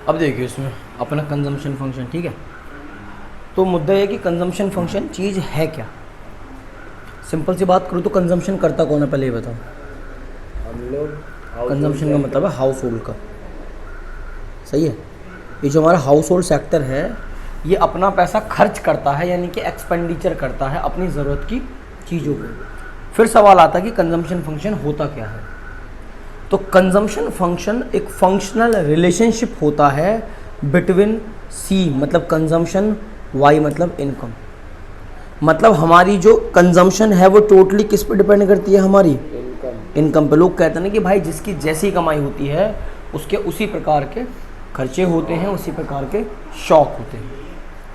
अब देखिए इसमें अपना कंजम्पशन फंक्शन, ठीक है। तो मुद्दा ये है कि कंजम्पशन फंक्शन चीज़ है क्या। सिंपल सी बात करूँ तो कंजम्पशन करता कौन है, पहले ये बताओ। हम लोग कंजम्पशन का मतलब है हाउस होल्ड का, सही है। ये जो हमारा हाउस होल्ड सेक्टर है ये अपना पैसा खर्च करता है, यानी कि एक्सपेंडिचर करता है अपनी ज़रूरत की चीज़ों पे। फिर सवाल आता है कि कंजम्पशन फंक्शन होता क्या है। तो कंजम्पशन फंक्शन एक फंक्शनल रिलेशनशिप होता है बिटवीन सी मतलब कंजम्पशन, वाई मतलब इनकम। मतलब हमारी जो कंजम्पशन है वो टोटली किस पे डिपेंड करती है, हमारी इनकम पे। लोग कहते हैं ना कि भाई जिसकी जैसी कमाई होती है उसके उसी प्रकार के खर्चे होते हैं, उसी प्रकार के शौक होते हैं,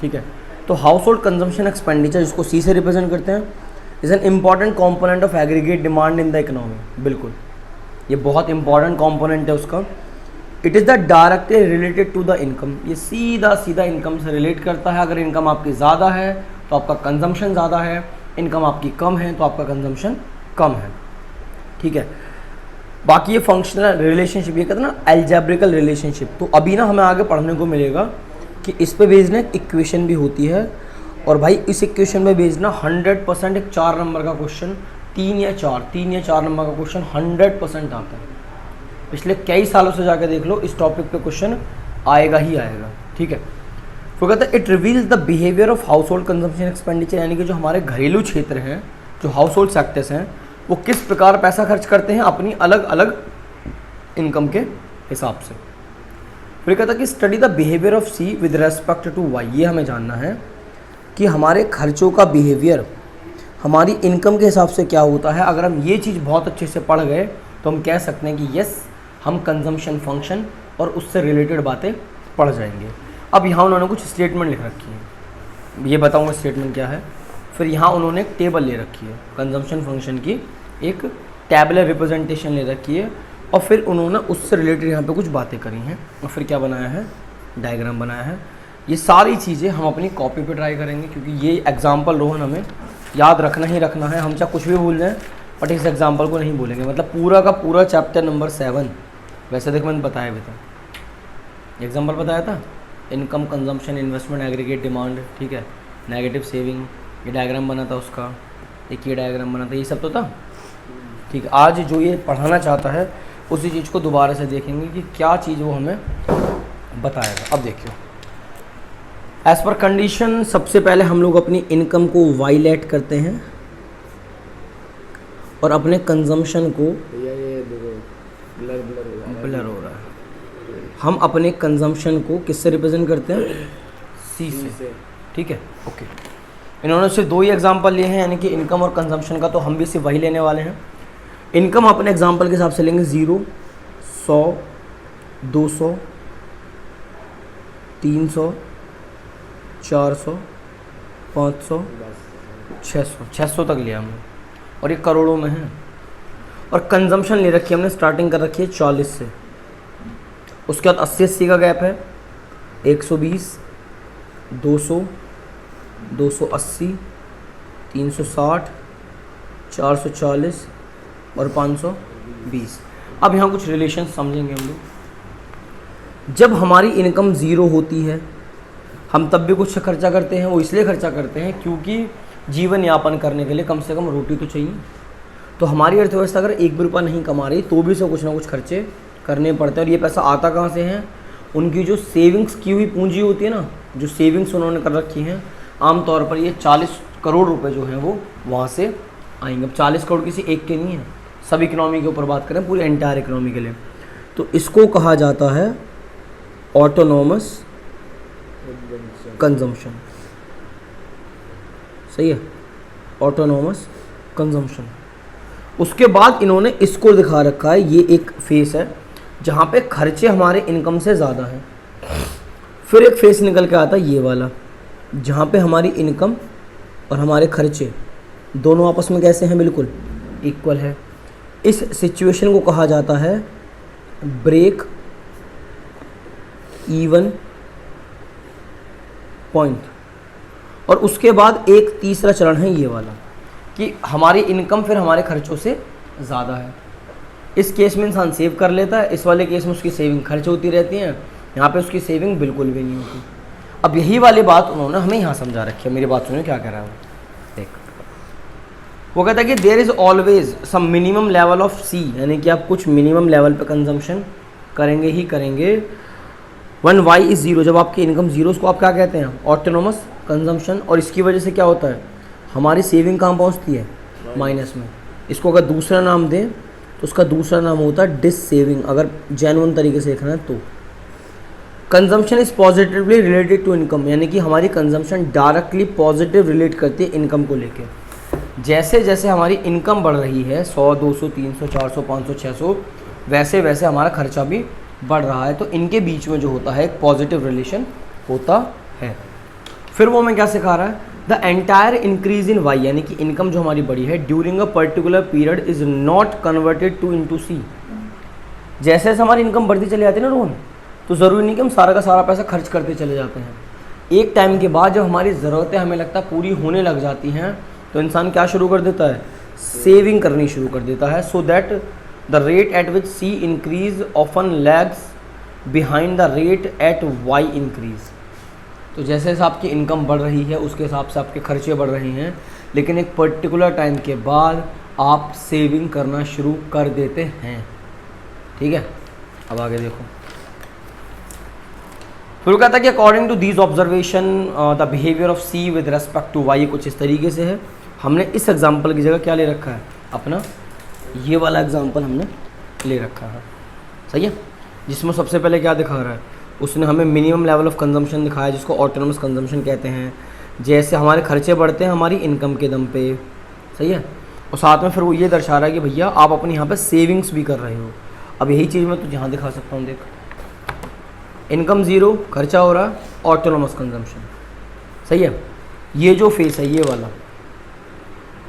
ठीक है। तो हाउस होल्ड कंजम्पशन एक्सपेंडिचर, जिसको सी से रिप्रेजेंट करते हैं, is an important component of aggregate demand in the economy. बिल्कुल, ये बहुत इंपॉर्टेंट कॉम्पोनेंट है उसका। It is the directly related to the income, ये सीधा सीधा इनकम से रिलेट करता है। अगर इनकम आपकी ज़्यादा है तो आपका कंजम्पशन ज़्यादा है, इनकम आपकी कम है तो आपका कंजम्पशन कम है, ठीक है। बाकी ये फंक्शनल रिलेशनशिप, ये कहते हैं ना एल्जेब्रिकल रिलेशनशिप। तो अभी ना हमें आगे पढ़ने को मिलेगा कि इस पे बेस्ड ना इक्वेशन भी होती है। और भाई इस इक्वेशन पे बेस्ड ना 100% एक 4 नंबर का क्वेश्चन, 3 या 4 नंबर का क्वेश्चन 100% आता है। पिछले कई सालों से जाकर देख लो, इस टॉपिक पे क्वेश्चन आएगा ही आएगा, ठीक है। तो कहते हैं it reveals the behaviour of house hold consumption expenditure, यानी कि जो हमारे घरेलू क्षेत्र हैं, जो हाउस होल्ड सेक्टर्स हैं, वो किस प्रकार पैसा खर्च करते हैं अपनी अलग अलग इनकम के हिसाब से। फिर कहता है कि study the behaviour of C with respect to Y. ये हमें जानना है कि हमारे खर्चों का बिहेवियर हमारी इनकम के हिसाब से क्या होता है। अगर हम ये चीज़ बहुत अच्छे से पढ़ गए तो हम कह सकते हैं कि यस, हम कंजम्पशन फंक्शन और उससे रिलेटेड बातें पढ़ जाएंगे। अब यहाँ उन्होंने कुछ स्टेटमेंट लिख रखी है, ये बताऊँगा स्टेटमेंट क्या है। फिर यहाँ उन्होंने एक टेबल ले रखी है, कंजम्पशन फंक्शन की एक टैबुलर रिप्रेजेंटेशन ले रखी है, और फिर उन्होंने उससे रिलेटेड यहाँ पे कुछ बातें करी हैं, और फिर क्या बनाया है, डायग्राम बनाया है। ये सारी चीज़ें हम अपनी कॉपी पे ट्राई करेंगे, क्योंकि ये एग्जाम्पल रोहन हमें याद रखना ही रखना है। हम चाहे कुछ भी भूल जाएँ बट इस एग्जाम्पल को नहीं भूलेंगे। मतलब पूरा का पूरा चैप्टर नंबर 7, वैसे देख मैंने बताया भी था, एग्जाम्पल बताया था, income, consumption, investment, aggregate demand, ठीक है, नेगेटिव सेविंग, ये डायग्राम बना था उसका, एक ये डायग्राम बना था, ये सब तो था, ठीक है। आज जो ये पढ़ाना चाहता है उसी चीज़ को दोबारा से देखेंगे कि क्या चीज़ वो हमें बताएगा। अब देखिए, एज पर कंडीशन सबसे पहले हम लोग अपनी इनकम को वाइलेट करते हैं और अपने कंजम्पशन को ब्लर हो रहा है, हम अपने कंजम्पशन को किससे रिप्रेजेंट करते हैं, सी से, ठीक है, ओके। इन्होंने सिर्फ 2 ही एग्जांपल लिए हैं, यानी कि इनकम और कंजम्पशन का, तो हम भी सिर्फ वही लेने वाले हैं। इनकम अपने एग्जांपल के हिसाब से लेंगे 0, 100, 200, 300, 400, 500, 600 तक लिया हमने, और ये करोड़ों में है। और कंजम्पशन ले रखी है हमने, स्टार्टिंग कर रखी है 40 से, उसके बाद 80 का गैप है, 120, 200, 280, 360, 440 और 520। अब यहाँ कुछ रिलेशन समझेंगे हम लोग। जब हमारी इनकम 0 होती है हम तब भी कुछ खर्चा करते हैं। वो इसलिए खर्चा करते हैं क्योंकि जीवन यापन करने के लिए कम से कम रोटी तो चाहिए। तो हमारी अर्थव्यवस्था अगर 1 भी रुपया नहीं कमा रही तो भी उसे कुछ ना कुछ खर्चे करने पड़ते हैं। और ये पैसा आता कहाँ से है, उनकी जो सेविंग्स की हुई पूंजी होती है ना, जो सेविंग्स उन्होंने कर रखी हैं, आमतौर पर ये 40 करोड़ रुपए जो हैं वो वहाँ से आएंगे। अब 40 करोड़ किसी एक के नहीं है, सब इकोनॉमी के ऊपर बात करें, पूरी एंटायर इकोनॉमी के लिए। तो इसको कहा जाता है ऑटोनॉमस कंजम्पशन, सही है, ऑटोनॉमस कंजम्पशन। उसके बाद इन्होंने इसको दिखा रखा है, ये एक फेस है जहाँ पे खर्चे हमारे इनकम से ज़्यादा हैं। फिर एक फेस निकल के आता है ये वाला, जहाँ पे हमारी इनकम और हमारे खर्चे दोनों आपस में कैसे हैं, बिल्कुल इक्वल है। इस सिचुएशन को कहा जाता है ब्रेक इवन पॉइंट। और उसके बाद एक तीसरा चरण है ये वाला कि हमारी इनकम फिर हमारे खर्चों से ज़्यादा है। इस केस में इंसान सेव कर लेता है, इस वाले केस में उसकी सेविंग खर्च होती रहती हैं, यहाँ पे उसकी सेविंग बिल्कुल भी नहीं होती। अब यही वाली बात उन्होंने हमें यहाँ समझा रखी है। मेरी बात सुनिए क्या कह रहा है वो। देख, वो कहता है कि there is always some minimum level of C, यानी कि आप कुछ मिनिमम लेवल पे कंजम्पशन करेंगे ही करेंगे। वन वाई इज़ ज़ीरो, जब आपकी इनकम ज़ीरो, उसको आप क्या कहते हैं, ऑटोनोमस कंजम्पशन। और इसकी वजह से क्या होता है, हमारी सेविंग कहाँ पहुँचती है, माइनस में। इसको अगर दूसरा नाम दें तो उसका दूसरा नाम होता है डिस सेविंग, अगर जेन्युइन तरीके से देखना है तो। Consumption is positively related to income, यानी कि हमारी कंजम्पशन डायरेक्टली पॉजिटिव रिलेट करती है इनकम को लेके। जैसे जैसे हमारी इनकम बढ़ रही है 100, 200, 300, 400, 500, 600, वैसे वैसे हमारा खर्चा भी बढ़ रहा है। तो इनके बीच में जो होता है एक पॉजिटिव रिलेशन होता है। फिर वो हमें क्या सिखा रहा है, the entire increase in Y, यानी कि इनकम जो हमारी बढ़ी है during a particular period is not converted to into C. जैसे जैसे हमारी इनकम बढ़ती चली जाती है ना रोहन, तो ज़रूरी नहीं कि हम सारा का सारा पैसा खर्च करते चले जाते हैं। एक टाइम के बाद जब हमारी ज़रूरतें हमें लगता है पूरी होने लग जाती हैं, तो इंसान क्या शुरू कर देता है, सेविंग करनी शुरू कर देता है। So that the rate at which C increase often lags behind the rate at Y increase. तो जैसे जैसे आपकी इनकम बढ़ रही है उसके हिसाब से आपके खर्चे बढ़ रहे हैं, लेकिन एक पर्टिकुलर टाइम के बाद आप सेविंग करना शुरू कर देते हैं। ठीक है, अब आगे देखो। फिर कहता है कि according to these observation the behaviour of C with respect to Y कुछ इस तरीके से है। हमने इस एग्जाम्पल की जगह क्या ले रखा है, अपना ये वाला एग्जाम्पल हमने ले रखा है, सही है, जिसमें सबसे पहले क्या दिखा रहा है, उसने हमें मिनिमम लेवल ऑफ कंजम्पशन दिखाया जिसको ऑटोनोमस कंजम्पशन कहते हैं। जैसे हमारे खर्चे बढ़ते हैं हमारी इनकम के दम पे, सही है, और साथ में फिर वो ये दर्शा रहा है कि भैया आप अपने यहाँ पे सेविंग्स भी कर रहे हो। अब यही चीज़ मैं तुझे यहाँ दिखा सकता हूँ, देख, इनकम ज़ीरो, खर्चा हो रहा, ऑटोनोमस कंजम्पशन, सही है। ये जो फेस है,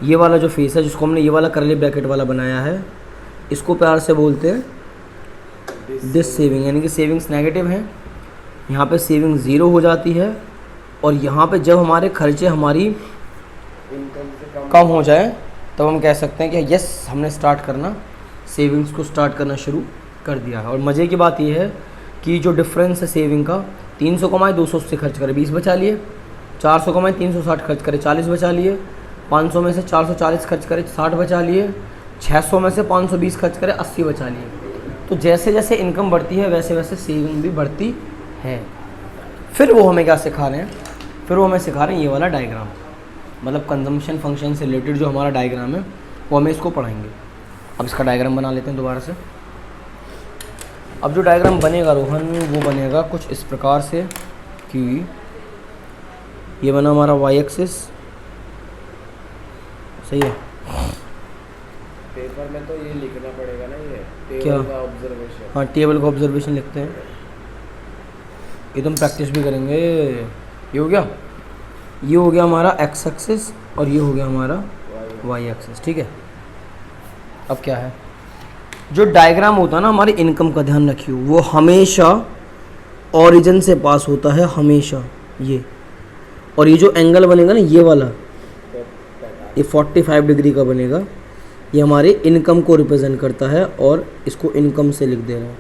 ये वाला जो फेस है, जिसको हमने ये वाला करली ब्रैकेट वाला बनाया है, इसको प्यार से बोलते हैं डिस सेविंग, यानी कि सेविंग्स नेगेटिव हैं। यहाँ पे सेविंग ज़ीरो हो जाती है, और यहाँ पे जब हमारे खर्चे हमारी कम हो जाए तब हम कह सकते हैं कि यस, हमने स्टार्ट करना, सेविंग्स को स्टार्ट करना शुरू कर दिया है। और मज़े की बात यह है कि जो डिफरेंस है सेविंग का, 300 कमाए 280 खर्च करे 20 बचा लिए, 400 कमाए 360 खर्च करे 40 बचा लिए, 500 में से 440 खर्च करे 60 बचा लिए, 600 में से 520 खर्च करे 80 बचा लिए। तो जैसे जैसे इनकम बढ़ती है वैसे वैसे सेविंग भी बढ़ती है। फिर वो हमें क्या सिखा रहे हैं, फिर वो हमें सिखा रहे हैं ये वाला डायग्राम, मतलब कंजम्पशन फंक्शन से रिलेटेड जो हमारा डायग्राम है वो हमें इसको पढ़ाएंगे। अब इसका डायग्राम बना लेते हैं दोबारा से। अब जो डायग्राम बनेगा रोहन, वो बनेगा कुछ इस प्रकार से कि ये बना हमारा वाई एक्सिस, सही है। पेपर में तो ये लिखना पड़ेगा ना, ये टेबल क्या? का ऑब्जर्वेशन। हाँ, टेबल का ऑब्जर्वेशन लिखते हैं, ये तुम प्रैक्टिस भी करेंगे। ये हो गया, ये हो गया हमारा एक्स एक्सिस, और ये हो गया हमारा वाई एक्सिस, ठीक है। अब क्या है, जो डायग्राम होता है ना हमारी इनकम का, ध्यान रखिए, वो हमेशा ओरिजिन से पास होता है, हमेशा ये। और ये जो एंगल बनेगा ना ये वाला, ये 45 डिग्री का बनेगा, ये हमारे इनकम को रिप्रेजेंट करता है, और इसको इनकम से लिख दे रहे हैं।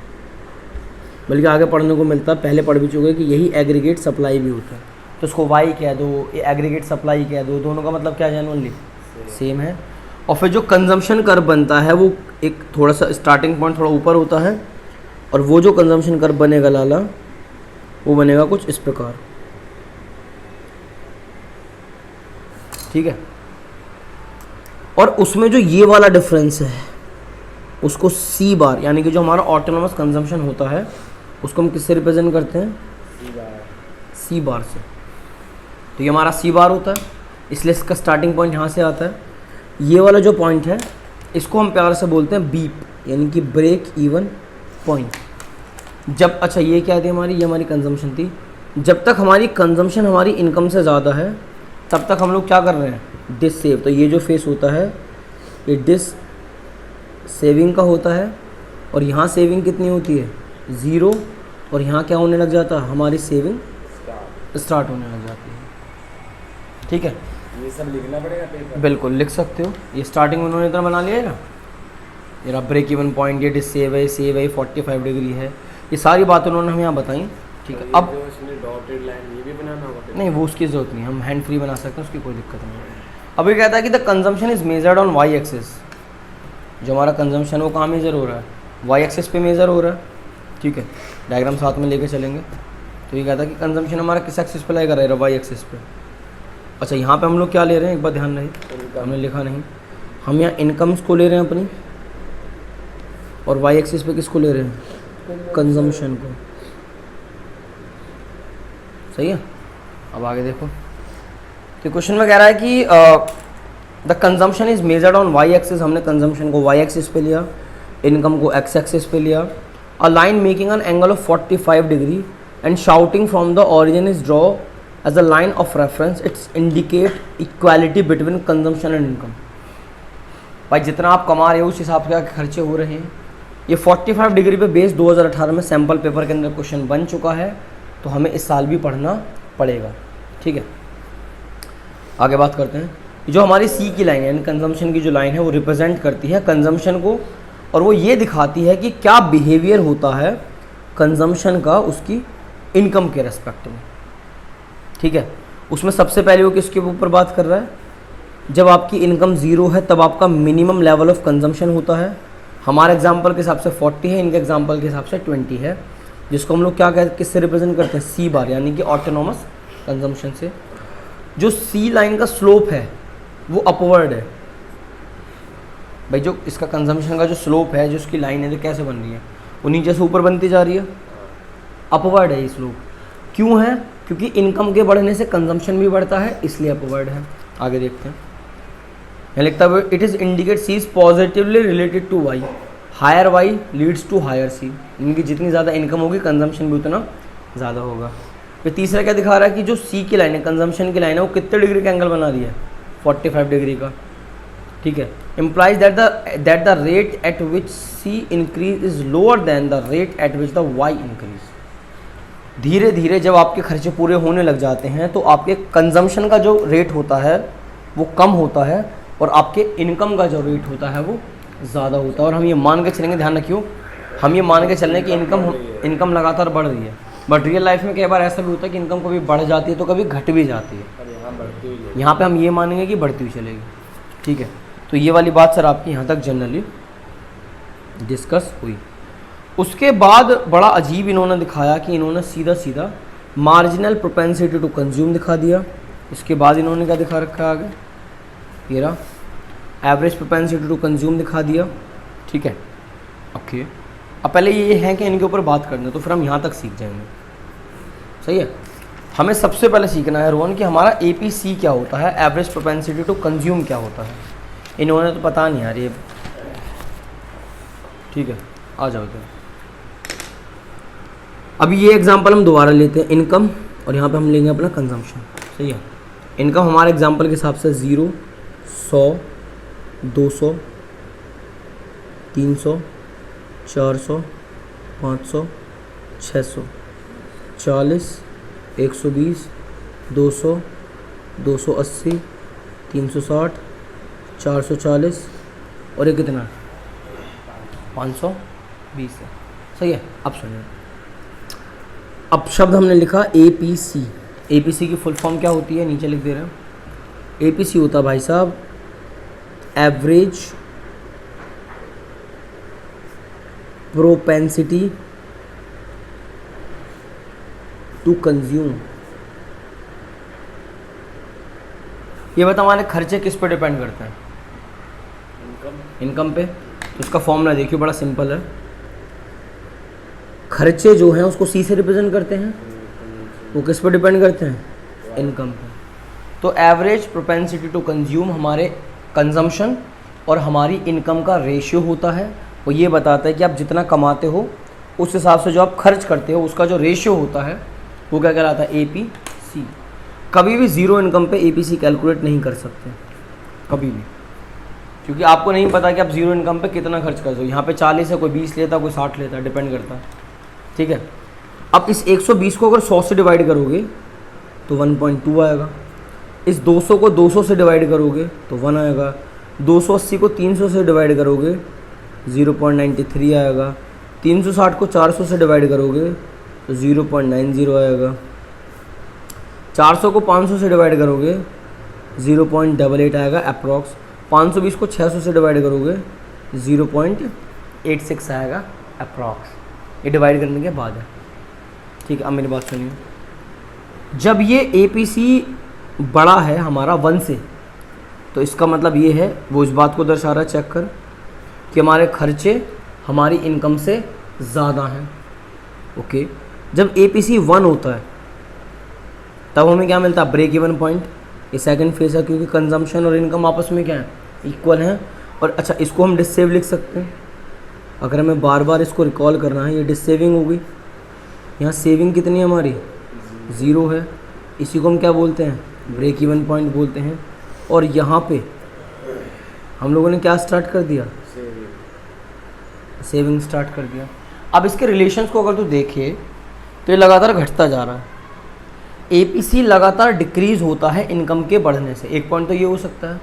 बल्कि आगे पढ़ने को मिलता है, पहले पढ़ भी चुके हैं कि यही एग्रीगेट सप्लाई भी होता है। तो इसको वाई कह दो, ये एग्रीगेट सप्लाई कह दो, दोनों का मतलब क्या जेन्युइनली सेम है। और फिर जो कंजम्पशन कर्व बनता है वो एक थोड़ा सा स्टार्टिंग पॉइंट थोड़ा ऊपर होता है, और वो जो कंजम्पशन कर्व बनेगा लाला, वो बनेगा कुछ इस प्रकार, ठीक है। और उसमें जो ये वाला डिफरेंस है उसको सी बार, यानी कि जो हमारा ऑटोनोमस कंजम्पशन होता है उसको हम किससे रिप्रेजेंट करते हैं, सी बार से। तो ये हमारा सी बार होता है, इसलिए इसका स्टार्टिंग पॉइंट यहाँ से आता है। ये वाला जो पॉइंट है इसको हम प्यार से बोलते हैं बीप, यानी कि ब्रेक इवन पॉइंट। जब, अच्छा ये क्या थी हमारी, ये हमारी कंजम्पशन थी। जब तक हमारी कंजम्पशन हमारी इनकम से ज़्यादा है तब तक हम लोग क्या कर रहे हैं, डिस सेव। तो ये जो फेस होता है ये डिस सेविंग का होता है, और यहाँ सेविंग कितनी होती है, ज़ीरो, और यहाँ क्या होने लग जाता है, हमारी सेविंग स्टार्ट होने लग जाती है, ठीक है। ये सब लिखना पड़ेगा पेपर, बिल्कुल लिख सकते हो। ये स्टार्टिंग में उन्होंने इतना बना लिया है ना, मेरा ब्रेक इवन पॉइंट, ये डिस सेव है, 45 डिग्री है। ये सारी बातें उन्होंने हमें यहाँ बताई, ठीक है। ये अब जो इसने डॉटेड लाइन ये भी बनाना होगा फिर? नहीं, वो उसकी ज़रूरत नहीं, हम हैंड फ्री बना सकते हैं, उसकी कोई दिक्कत नहीं है। अब ये कहता है कि the consumption is measured on Y axis, जो हमारा कंजम्पशन वो कहाँ मेज़र हो रहा है, वाई एक्सिस पे मेज़र हो रहा है, ठीक है। डायग्राम साथ में लेके चलेंगे। तो ये कहता है कि कंजम्पशन हमारा किस एक्सिस पे लगेगा, रहेगा वाई एक्सिस पे। अच्छा, यहाँ पे हम लोग क्या ले रहे हैं, एक बार ध्यान रहे, हमने लिखा नहीं, हम यहाँ इनकम्स को ले रहे हैं अपनी, और वाई एक्सिस पे किसको ले रहे हैं, कंजम्पशन को, सही है। अब आगे देखो, तो क्वेश्चन में कह रहा है कि the consumption is measured on Y axis, हमने कंजम्पशन को वाई एक्सिस पे लिया, इनकम को एक्स एक्सिस पे लिया। A line making an angle of 45 degree and shouting from the origin is draw as a line of reference, it's indicate equality between consumption and income. भाई जितना आप कमा रहे हो उस हिसाब से आपके खर्चे हो रहे हैं। ये 45 डिग्री पे बेस 2018 में सैम्पल पेपर के अंदर क्वेश्चन बन चुका है, तो हमें इस साल भी पढ़ना पड़ेगा, ठीक है। आगे बात करते हैं। जो हमारी सी की लाइन है, यानी कंजम्पशन की जो लाइन है, वो रिप्रेजेंट करती है कंजम्पशन को, और वो ये दिखाती है कि क्या बिहेवियर होता है कंजम्पशन का उसकी इनकम के रेस्पेक्ट में, ठीक है। उसमें सबसे पहले वो किसके ऊपर बात कर रहा है, जब आपकी इनकम ज़ीरो है तब आपका मिनिमम लेवल ऑफ कंजम्पशन होता है। हमारे एग्जाम्पल के हिसाब से 40 है, इनके एग्जाम्पल के हिसाब से 20 है, जिसको हम लोग क्या कहते हैं, किससे रिप्रेजेंट करते हैं, सी बार, यानी कि ऑटोनॉमस कंजम्पशन से। जो सी लाइन का स्लोप है वो अपवर्ड है। भाई जो इसका कंजम्पशन का जो स्लोप है, जो उसकी लाइन है, जो कैसे बन रही है, वो नीचे से ऊपर बनती जा रही है, अपवर्ड है ये स्लोप। क्यों है, क्योंकि इनकम के बढ़ने से कंजम्पशन भी बढ़ता है, इसलिए अपवर्ड है। आगे देखते हैं, यहाँ लिखता है it is indicate C is positively related to Y, higher Y leads to higher C, इनकी जितनी ज़्यादा इनकम होगी कंजम्पशन भी उतना ज़्यादा होगा। फिर तीसरा क्या दिखा रहा है कि जो सी की लाइन है, कंजम्पशन की लाइन है, वो कितने डिग्री का एंगल बना रही है, 45 डिग्री का, ठीक है। Implies that the rate at which C increase is lower than the rate at which the Y increase. धीरे धीरे जब आपके खर्चे पूरे होने लग जाते हैं तो आपके कंजम्पशन का जो रेट होता है वो कम होता है, और आपके इनकम का जो रेट होता है वो ज़्यादा होता है। और हम ये मान के चलेंगे, ध्यान रखियो, हम ये मान के चल रहे हैं कि इनकम लगातार बढ़ रही है, बट रियल लाइफ में कई बार ऐसा भी होता है कि इनकम कभी बढ़ जाती है तो कभी घट भी जाती है। और यहाँ बढ़ती हुई है। यहाँ पे हम ये मानेंगे कि बढ़ती हुई चलेगी, ठीक है। तो ये वाली बात सर आपकी यहाँ तक जनरली डिस्कस हुई। उसके बाद बड़ा अजीब इन्होंने दिखाया कि इन्होंने सीधा सीधा मार्जिनल प्रोपेंसिटी टू कंज्यूम दिखा दिया। इसके बाद इन्होंने क्या दिखा रखा है आगे, ये रहा एवरेज प्रोपेंसिटी टू कंज्यूम दिखा दिया, ठीक है, ओके। अब पहले ये है कि इनके ऊपर बात करना, तो फिर हम यहाँ तक सीख जाएंगे, सही है। हमें सबसे पहले सीखना है रोहन कि हमारा एपीसी क्या होता है, एवरेज प्रोपेंसिटी टू कंज्यूम क्या होता है। इन्होंने तो पता नहीं यार ये, ठीक है, आ जाओ इधर। अभी ये एग्जांपल हम दोबारा लेते हैं, इनकम, और यहाँ पे हम लेंगे अपना कंजम्पशन, सही है। इनकम हमारे एग्जांपल के हिसाब से 0, 100, 200, 300, 400, 500, 600, 40, 120, 200, 280, 360, 440, और ये कितना 520 है, सही है। अब सुनिए, अब शब्द हमने लिखा एपीसी। एपीसी की फुल फॉर्म क्या होती है, नीचे लिख दे रहे हैं। एपीसी होता है भाई साहब एवरेज प्रोपेंसिटी टू कंज्यूम। ये बता हमारे खर्चे किस पे डिपेंड करते हैं, इनकम पे। तो उसका फॉर्मूला देखिए, बड़ा सिंपल है। खर्चे जो हैं उसको सी से रिप्रेजेंट करते हैं, वो किस पे डिपेंड करते हैं, इनकम पे। तो एवरेज प्रोपेंसिटी टू कंज्यूम हमारे कंजम्पशन और हमारी इनकम का रेशियो होता है। वो ये बताता है कि आप जितना कमाते हो उस हिसाब से जो आप खर्च करते हो उसका जो रेशियो होता है वो क्या कहलाता है, एपीसी। कभी भी ज़ीरो इनकम पे एपीसी कैलकुलेट नहीं कर सकते, कभी भी, क्योंकि आपको नहीं पता कि आप ज़ीरो इनकम पे कितना खर्च कर दो। यहाँ पे 40 है, कोई 20 लेता, कोई 60 लेता, डिपेंड करता है, ठीक है। अब इस 120 को अगर 100 से डिवाइड करोगे तो 1.2 आएगा। इस 200 को 200 से डिवाइड करोगे तो 1 आएगा। 280 को 300 से डिवाइड करोगे 0.93 आएगा। 360 को 400 से डिवाइड करोगे तो 0.90 आएगा। 400 को 500 से डिवाइड करोगे 0.88 आएगा अप्रॉक्स। 520 को 600 से डिवाइड करोगे 0.86 आएगा अप्रॉक्स। ये डिवाइड करने के बाद है, ठीक है। अब मेरी बात सुनिए, जब ये APC बड़ा है हमारा 1 से, तो इसका मतलब ये है, वो इस बात को दर्शा रहा है, चेक कर, कि हमारे खर्चे हमारी इनकम से ज़्यादा हैं। ओके, जब APC 1 होता है तब हमें क्या मिलता है? Break even point. ये सेकंड फेज है, क्योंकि कंजम्पशन और इनकम आपस में क्या है? इक्वल हैं। और अच्छा, इसको हम डिससेव लिख सकते हैं। अगर हमें बार बार इसको रिकॉल करना है, ये डिससेविंग होगी। यहाँ सेविंग कितनी है हमारी? 0 है। इसी को हम क्या बोलते हैं? ब्रेक इवन पॉइंट बोलते हैं। और यहाँ पे हम लोगों ने क्या स्टार्ट कर दिया? सेविंग स्टार्ट कर दिया। अब इसके रिलेशंस को अगर तू देखे तो ये लगातार घटता जा रहा है। APC लगातार डिक्रीज होता है इनकम के बढ़ने से। एक पॉइंट तो ये हो सकता है।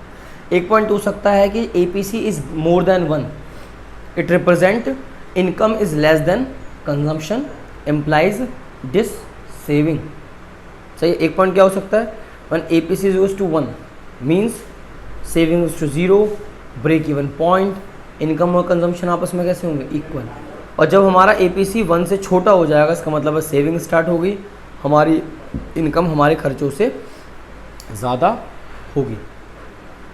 एक पॉइंट हो सकता है कि APC is more than 1, it represent income is less than consumption implies dissaving. सही। एक पॉइंट क्या हो सकता है? when APC is equals to 1 means saving is to 0, break even point, income और कंजम्पशन आपस में कैसे होंगे? इक्वल। और जब हमारा APC 1 से छोटा हो जाएगा, इसका मतलब है सेविंग स्टार्ट हो गई, हमारी इनकम हमारे खर्चों से ज़्यादा होगी।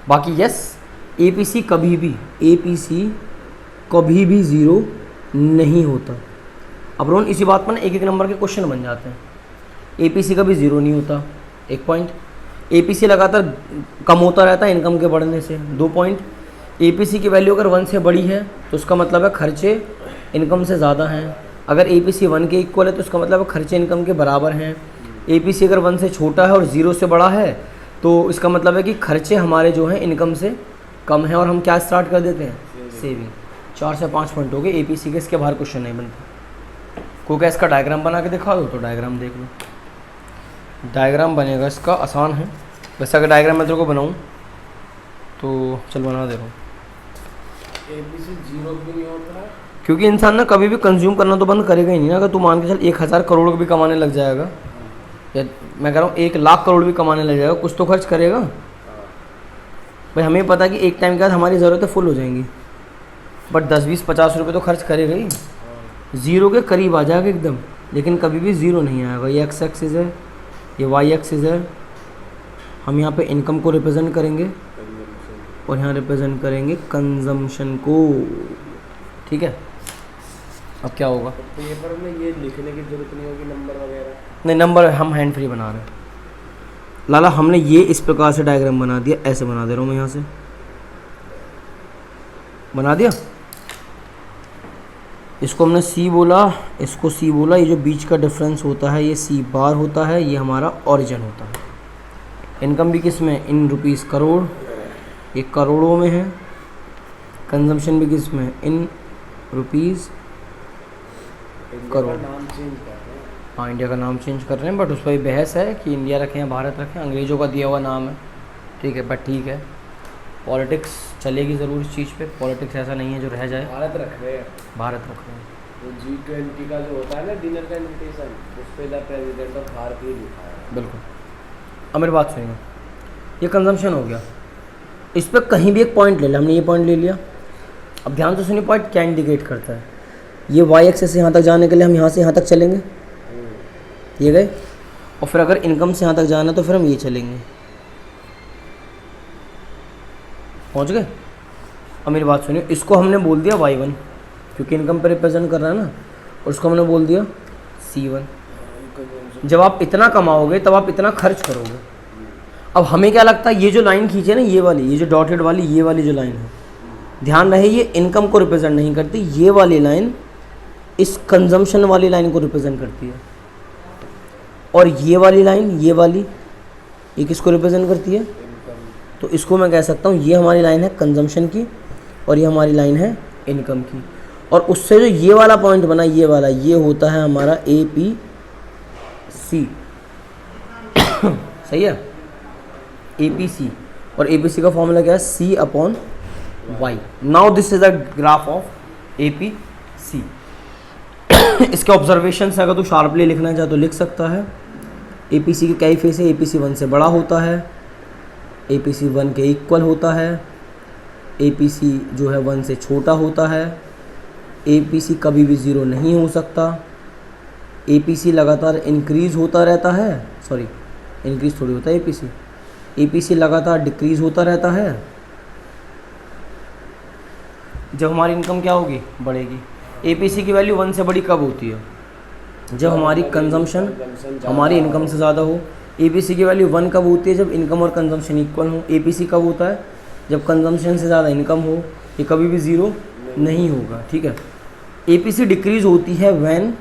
बाकी यस, APC कभी भी 0 नहीं होता। अब रोन इसी बात पर ना एक नंबर के क्वेश्चन बन जाते हैं। APC कभी 0 नहीं होता, एक पॉइंट। APC लगातार कम होता रहता है इनकम के बढ़ने से, 2 पॉइंट। APC की वैल्यू अगर 1 से बड़ी है तो उसका मतलब है खर्चे इनकम से ज़्यादा हैं। अगर APC 1 के इक्वल है तो उसका मतलब है खर्चे इनकम के बराबर हैं। APC अगर 1 से छोटा है और 0 से बड़ा है तो इसका मतलब है कि खर्चे हमारे जो हैं इनकम से कम हैं, और हम क्या स्टार्ट कर देते हैं? सेविंग। 4 से 5 पॉइंट हो गए APC के, इसके बाहर क्वेश्चन नहीं बनता। कोई क्या इसका डायग्राम बना के दिखा दो तो डायग्राम देख लो। डायग्राम बनेगा इसका, आसान है। वैसे अगर डायग्राम मैं तेरे को बनाऊँ तो चल बना दे रहा हूँ। APC 0 क्यों नहीं होता है? क्योंकि इंसान ना कभी भी कंज्यूम करना तो बंद करेगा ही नहीं ना। अगर तू मान के चल 1000 करोड़ भी कमाने लग जाएगा, या मैं कह रहा हूँ 1 लाख करोड़ भी कमाने लग जाएगा, कुछ तो खर्च करेगा भाई। हमें पता है कि एक टाइम के बाद हमारी ज़रूरतें फुल हो जाएंगी, बट 10, 20, 50 रुपये तो खर्च करेगा ही। 0 के करीब आ जाएगा एकदम, लेकिन कभी भी 0 नहीं आएगा। ये x एक्सिस है, ये y एक्सिस है। हम यहाँ पे इनकम को रिप्रेजेंट करेंगे और यहाँ रिप्रेजेंट करेंगे कंजम्पशन को, ठीक है। अब क्या होगा? तो पेपर में ये लिखने की जरूरत नहीं होगी, नंबर वगैरह? नहीं, नंबर हम हैंड फ्री बना रहे हैं लाला। हमने ये इस प्रकार से डायग्राम बना दिया, ऐसे बना दे रहा हूँ मैं, यहाँ से बना दिया। इसको हमने C बोला, इसको C बोला। ये जो बीच का डिफरेंस होता है ये C बार होता है, ये हमारा ओरिजिन होता है। इनकम भी किस में? इन रुपीज़ करोड़, ये करोड़ों में है। कंजम्पशन भी किस में? In rupees crore. नाम चेंज कर रहे हैं। हाँ, इंडिया का नाम चेंज कर रहे हैं, बट उस पर बहस है कि इंडिया रखें या भारत रखें। अंग्रेज़ों का दिया हुआ नाम है, ठीक है, बट ठीक है। पॉलिटिक्स चलेगी ज़रूर इस चीज़ पे। पॉलिटिक्स ऐसा नहीं है जो रह जाए। भारत रख रहे हैं। भारत रख रहे हैं। वो G20 का जो होता है ना डिनर का इनविटेशन, उस पे द प्रेसिडेंट ऑफ भारत ही लिखा है। बिल्कुल। अब मेरी बात सुनिए, ये कंजम्पशन हो गया। इस पर कहीं भी एक पॉइंट ले लिया, हमने ये पॉइंट ले लिया। अब ध्यान से सुनिए, पॉइंट क्या इंडिकेट करता है। ये y एक्सिस से यहाँ तक जाने के लिए हम यहाँ से यहाँ तक चलेंगे, ये गए। और फिर अगर इनकम से यहाँ तक जाना है तो फिर हम ये चलेंगे, पहुँच गए। अब मेरी बात सुनिए, इसको हमने बोल दिया y1 क्योंकि इनकम पर रिप्रेजेंट कर रहा है ना, और इसको हमने बोल दिया C1। जब आप इतना कमाओगे तब आप इतना खर्च करोगे। अब हमें क्या लगता है, ये जो लाइन खींचे ना, ये वाली, ये जो डॉटेड वाली, ये वाली जो लाइन है, ध्यान रहे ये इनकम को रिप्रेजेंट नहीं करती। ये वाली लाइन इस कंजम्पशन वाली लाइन को रिप्रेजेंट करती है। और ये वाली लाइन, ये वाली, ये किसको रिप्रेजेंट करती है? तो इसको मैं कह सकता हूँ ये हमारी लाइन है कंजम्पशन की और ये हमारी लाइन है इनकम की। और उससे जो ये वाला पॉइंट बना, ये वाला, ये होता है हमारा APC। सही है, APC। और APC का फॉर्मूला क्या है? C/Y। Now this is the graph of APC। इसके ऑब्जर्वेशन से अगर तो शार्पली लिखना चाहे तो लिख सकता है। APC के कई फेस है, APC 1 से बड़ा होता है, APC 1 के इक्वल होता है, APC जो है 1 से छोटा होता है, APC कभी भी 0 नहीं हो सकता, APC लगातार इंक्रीज़ होता रहता है, सॉरी इंक्रीज़ थोड़ी होता है APC लगातार डिक्रीज़ होता रहता है जब हमारी इनकम क्या होगी, बढ़ेगी। APC की वैल्यू 1 से बड़ी कब होती है, जब हमारी कंजम्पशन हमारी इनकम से ज़्यादा हो। APC की वैल्यू 1 कब होती है, जब इनकम और कंजम्पशन इक्वल हो। APC कब होता है, जब कंजम्पशन से ज़्यादा इनकम हो। ये कभी भी 0 नहीं होगा, ठीक है। APC डिक्रीज़ होती है व्हेन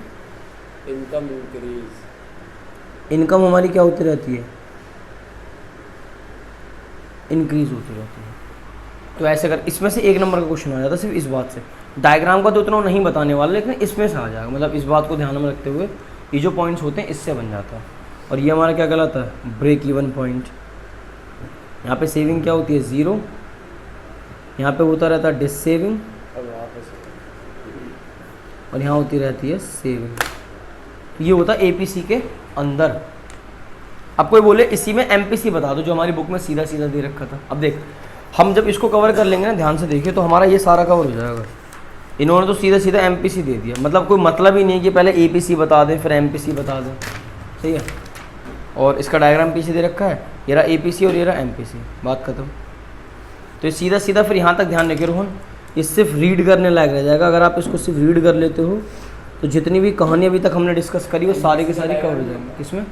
इनकम इंक्रीज, इनकम हमारी क्या होती रहती है, इंक्रीज़ होती रहती है। तो ऐसे कर इसमें से 1 नंबर का क्वेश्चन आ जाता है सिर्फ इस बात से। डायग्राम का तो उतना नहीं बताने वाला, लेकिन इसमें से आ जाएगा, मतलब इस बात को ध्यान में रखते हुए ये जो पॉइंट्स होते हैं इससे बन जाता है। और ये हमारा क्या कहलाता है, ब्रेक इवन पॉइंट। यहाँ पे सेविंग क्या होती है, 0, यहाँ पे होता रहता है डिस सेविंग, अब यहाँ पे से और यहाँ होती रहती है सेविंग। ये होता है APC के अंदर। अब कोई बोले इसी में MPC बता दो, जो हमारी बुक में सीधा सीधा दे रखा था। अब देख, हम जब इसको कवर कर लेंगे ना, ध्यान से देखिए, तो हमारा ये सारा कवर हो जाएगा। इन्होंने तो सीधा सीधा MPC दे दिया, मतलब कोई मतलब ही नहीं है कि पहले APC बता दें फिर MPC बता दें, सही है। और इसका डायग्राम पीछे दे रखा है, ये रहा APC और ये रहा MPC, बात खत्म। तो ये सीधा सीधा फिर यहाँ तक ध्यान रखिए रोहन, ये सिर्फ रीड करने लायक रह जाएगा। अगर आप इसको सिर्फ रीड कर लेते हो तो जितनी भी कहानी अभी तक हमने डिस्कस करी वो सारी की सारी कवर हो जाएंगी। किसमें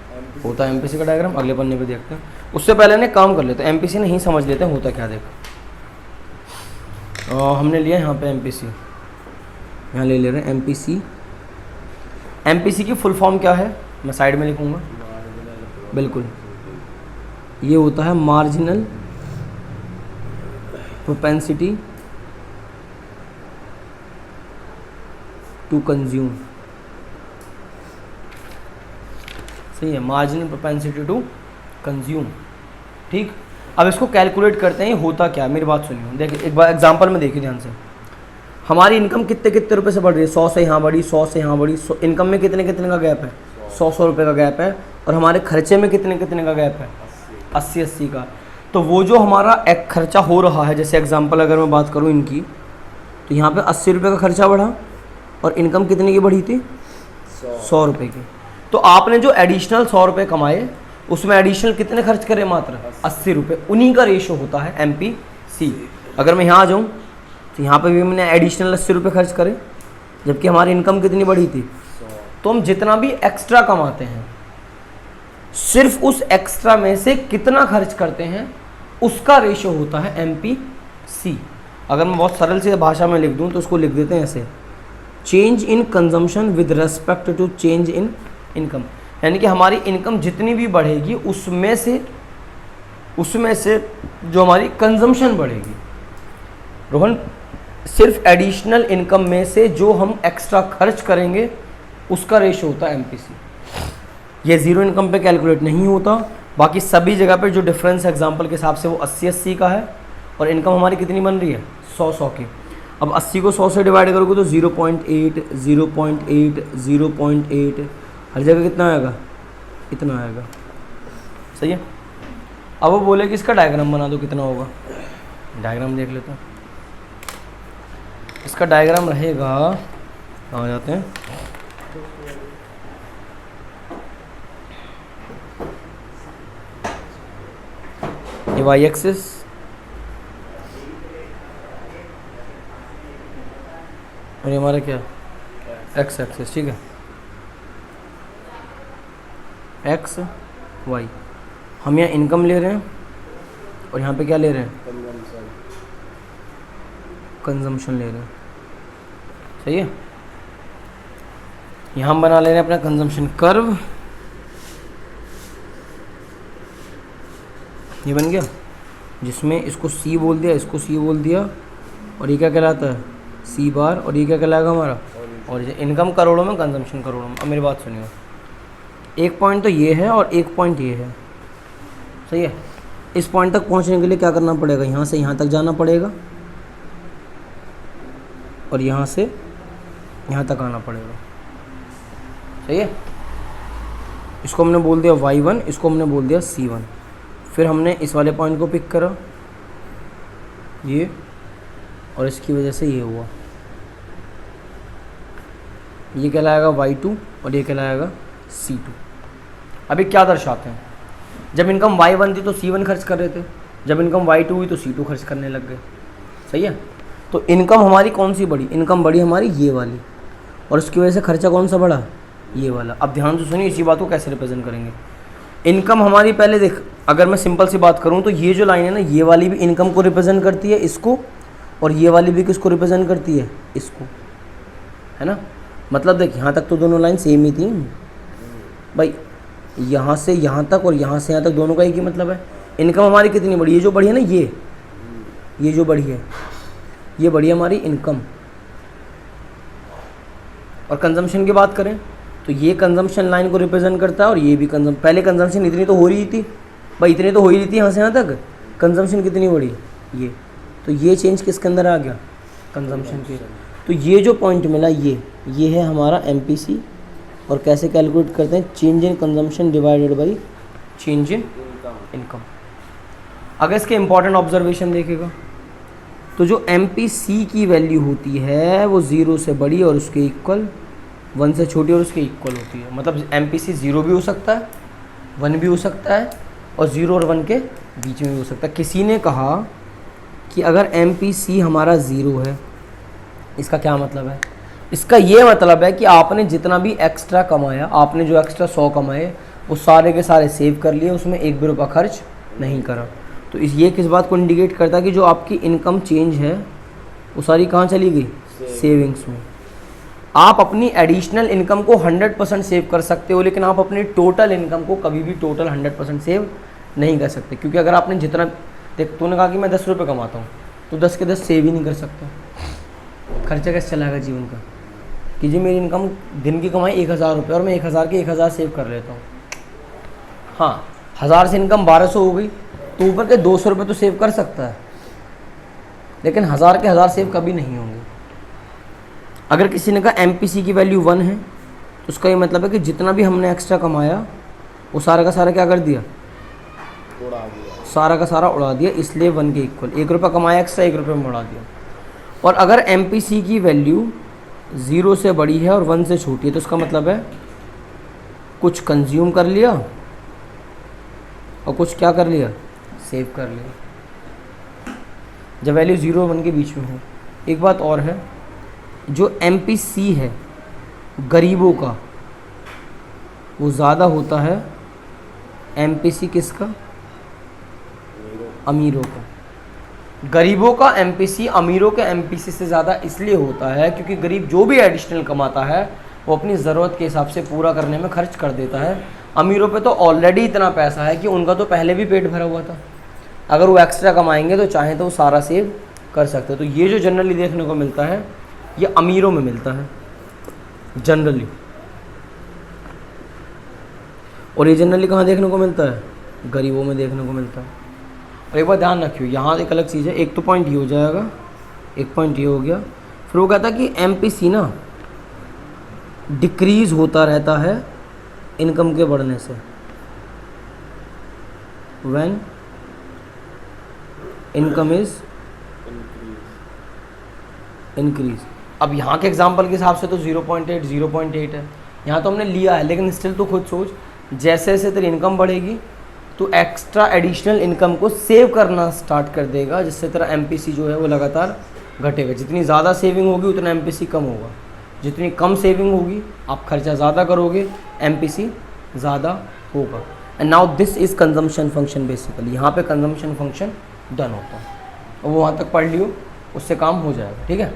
होता है MPC का डायग्राम, अगले पन्ने पे देखते हैं। उससे पहले ने काम कर लेते हैं, MPC नहीं समझ लेते हैं होता क्या। देखो हमने लिया यहाँ पे MPC, यहाँ ले रहे हैं MPC। MPC की फुल फॉर्म क्या है, मैं साइड में लिखूँगा, बिल्कुल। ये होता है मार्जिनल प्रोपेंसिटी टू कंज्यूम, सही है, मार्जिनल प्रोपेंसिटी टू कंज्यूम, ठीक। अब इसको कैलकुलेट करते हैं, ये होता क्या है, मेरी बात सुनिए। देखिए एक बार एग्जांपल में देखिए ध्यान से, हमारी इनकम कितने कितने रुपए से बढ़ रही है, 100 से यहाँ बढ़ी, 100 से यहाँ बढ़ी। इनकम में कितने कितने का गैप है, 100 रुपये का गैप है। और हमारे खर्चे में कितने कितने का गैप है, 80 का। तो वो जो हमारा एक खर्चा हो रहा है, जैसे एग्जांपल अगर मैं बात करूँ इनकी, तो यहाँ पे 80 रुपये का खर्चा बढ़ा और इनकम कितने की बढ़ी थी, 100 रुपये की। तो आपने जो एडिशनल 100 रुपये कमाए उसमें एडिशनल कितने खर्च करे, मात्र 80 रुपये। उन्हीं का रेशो होता है MPC। अगर मैं यहाँ आ जाऊँ तो यहाँ पे भी मैंने एडिशनल 80 रुपये खर्च करे, जबकि हमारी इनकम कितनी बढ़ी थी। तो हम जितना भी एक्स्ट्रा कमाते हैं, सिर्फ उस एक्स्ट्रा में से कितना खर्च करते हैं उसका रेशो होता है MPC। अगर मैं बहुत सरल सी भाषा में लिख दूँ तो उसको लिख देते हैं ऐसे, change in consumption with respect to change in income. यानी कि हमारी इनकम जितनी भी बढ़ेगी उसमें से जो हमारी कंजम्पशन बढ़ेगी, रोहन, सिर्फ एडिशनल इनकम में से जो हम एक्स्ट्रा खर्च करेंगे उसका रेशो होता है MPC। ये ज़ीरो इनकम पे कैलकुलेट नहीं होता, बाकी सभी जगह पे जो डिफरेंस है एग्जांपल के हिसाब से वो 80-80 का है। और इनकम हमारी कितनी बन रही है, 100-100 की। अब 80 को 100 से डिवाइड करोगे तो 0.8, 0.8, 0.8, हर जगह कितना आएगा, इतना आएगा, सही है। अब वो बोले कि इसका डायग्राम बना दो, कितना होगा। डायग्राम देख लेते हैं। इसका डायग्राम रहेगा, आ जाते हैं, ये वाई एक्सिस, और ये हमारा क्या, एक्स एक्सिस, ठीक है, एक्स वाई। हम यहाँ इनकम ले रहे हैं और यहाँ पे क्या ले रहे हैं, कंजम्पशन ले रहे हैं, सही है। यहाँ हम बना ले रहे हैं अपना कंजम्पशन कर्व, ये बन गया, जिसमें इसको C बोल दिया, इसको C बोल दिया, और ये क्या कहलाता है, C बार, और ये क्या कहलाएगा हमारा, और ये इनकम करोड़ों में, कंजम्पशन करोड़ों में। अब मेरी बात सुनिए, एक पॉइंट तो ये है और एक पॉइंट ये है, सही है। इस पॉइंट तक पहुंचने के लिए क्या करना पड़ेगा, यहाँ से यहाँ तक जाना पड़ेगा और यहाँ से यहाँ तक आना पड़ेगा, सही है। इसको हमने बोल दिया y1, इसको हमने बोल दिया c1। फिर हमने इस वाले पॉइंट को पिक करा ये, और इसकी वजह से ये हुआ, ये कहलाएगा y2 और ये कहलाएगा c2। अभी क्या दर्शाते हैं, जब इनकम y1 थी तो c1 खर्च कर रहे थे, जब इनकम y2 हुई तो c2 खर्च करने लग गए। सही है। तो इनकम हमारी कौन सी बढ़ी, इनकम बढ़ी हमारी ये वाली, और उसकी वजह से खर्चा कौन सा बढ़ा, ये वाला। अब ध्यान से सुनिए इसी बात को कैसे रिप्रेजेंट करेंगे। इनकम हमारी पहले देख, अगर मैं सिंपल सी बात करूँ तो ये जो लाइन है ना, ये वाली भी इनकम को रिप्रेजेंट करती है, इसको, और ये वाली भी किसको रिप्रेजेंट करती है, इसको, है ना। मतलब देख यहाँ तक तो दोनों लाइन सेम ही थी भाई, यहाँ से यहाँ तक और यहाँ से यहाँ तक दोनों का एक ही मतलब है। इनकम हमारी कितनी बढ़ी, ये जो बढ़ी है ना, ये जो बढ़ी है, ये बढ़ी हमारी इनकम। और कंजम्पशन की बात करें तो ये कंजम्पशन लाइन को रिप्रेजेंट करता है, और ये भी पहले कंजम्पशन इतनी तो हो रही थी भाई, इतनी तो हो ही रही थी यहाँ से यहाँ तक, कंजम्पशन कितनी बढ़ी, ये। तो ये चेंज किसके अंदर आ गया, कंजम्पशन के। तो ये जो पॉइंट मिला ये है हमारा MPC। और कैसे कैलकुलेट करते हैं, change in consumption divided by change in income. अगर इसके इंपॉर्टेंट ऑब्जर्वेशन देखेगा तो जो MPC की वैल्यू होती है वो 0 से बड़ी और उसके इक्वल, 1 से छोटी और उसके इक्वल होती है। मतलब MPC 0 भी हो सकता है, 1 भी हो सकता है, और 0 और 1 के बीच में भी हो सकता है। किसी ने कहा कि अगर MPC हमारा 0 है, इसका क्या मतलब है, इसका ये मतलब है कि आपने जितना भी एक्स्ट्रा कमाया, आपने जो एक्स्ट्रा 100 कमाए वो सारे के सारे सेव कर लिए, उसमें एक भी रुपया खर्च नहीं करा। तो ये किस बात को इंडिकेट करता है कि जो आपकी इनकम चेंज है वो सारी कहाँ चली गई, सेविंग्स में। आप अपनी एडिशनल इनकम को 100% सेव कर सकते हो, लेकिन आप अपनी टोटल इनकम को कभी भी टोटल 100% सेव नहीं कर सकते। क्योंकि अगर आपने जितना, देख तूने कहा कि मैं 10 रुपये कमाता हूँ, तो 10 के 10 सेव ही नहीं कर सकता। खर्चा कैसे चलाएगा जीवन का, कि जी मेरी इनकम दिन की कमाई 1000 रुपये और मैं 1000 के 1000 सेव कर लेता हूँ। हाँ, 1000 से इनकम 1200 हो गई तो ऊपर के 200 रुपये तो सेव कर सकता है, लेकिन 1000 के 1000 सेव कभी नहीं होंगे। अगर किसी ने कहा MPC की वैल्यू 1 है तो उसका ये मतलब है कि जितना भी हमने एक्स्ट्रा कमाया वो सारा का सारा क्या कर दिया, उड़ा दिया, सारा का सारा उड़ा दिया, इसलिए 1 के इक्वल। 1 रुपया कमाया एक्स्ट्रा, 1 रुपये में उड़ा दिया। और अगर MPC की वैल्यू 0 से बड़ी है और 1 से छोटी है तो उसका मतलब है कुछ कंज्यूम कर लिया और कुछ क्या कर लिया, सेव कर लिया, जब वैल्यू 0 और 1 के बीच में हो। एक बात और है, जो MPC है गरीबों का वो ज़्यादा होता है MPC किसका, अमीरों का। गरीबों का MPC अमीरों के MPC से ज़्यादा इसलिए होता है क्योंकि गरीब जो भी एडिशनल कमाता है वो अपनी ज़रूरत के हिसाब से पूरा करने में खर्च कर देता है। अमीरों पे तो ऑलरेडी इतना पैसा है कि उनका तो पहले भी पेट भरा हुआ था, अगर वो एक्स्ट्रा कमाएंगे तो चाहे तो वो सारा सेव कर सकते हैं। तो ये जो जनरली देखने को मिलता है ये अमीरों में मिलता है जनरली, और ये जनरली कहाँ देखने को मिलता है, गरीबों में देखने को मिलता है। और एक बार ध्यान रखियो, यहाँ एक अलग चीज़ है, एक तो पॉइंट ये हो जाएगा, एक पॉइंट ये हो गया। फिर वो कहता है कि MPC ना डिक्रीज़ होता रहता है इनकम के बढ़ने से, व्हेन इनकम इज़ इंक्रीज। अब यहाँ के एग्जाम्पल के हिसाब से तो 0.8 है, यहाँ तो हमने लिया है, लेकिन स्टिल तो खुद सोच, जैसे जैसे तेरी इनकम बढ़ेगी तो एक्स्ट्रा एडिशनल इनकम को सेव करना स्टार्ट कर देगा, जिससे तेरा MPC जो है वो लगातार घटेगा। जितनी ज़्यादा सेविंग होगी उतना MPC कम होगा, जितनी कम सेविंग होगी आप खर्चा ज़्यादा करोगे, MPC ज़्यादा होगा। And now this is consumption function basically. यहाँ पे कंजम्पशन फंक्शन डन होता है, और वो वहाँ तक पढ़ लियो, उससे काम हो जाएगा। ठीक है।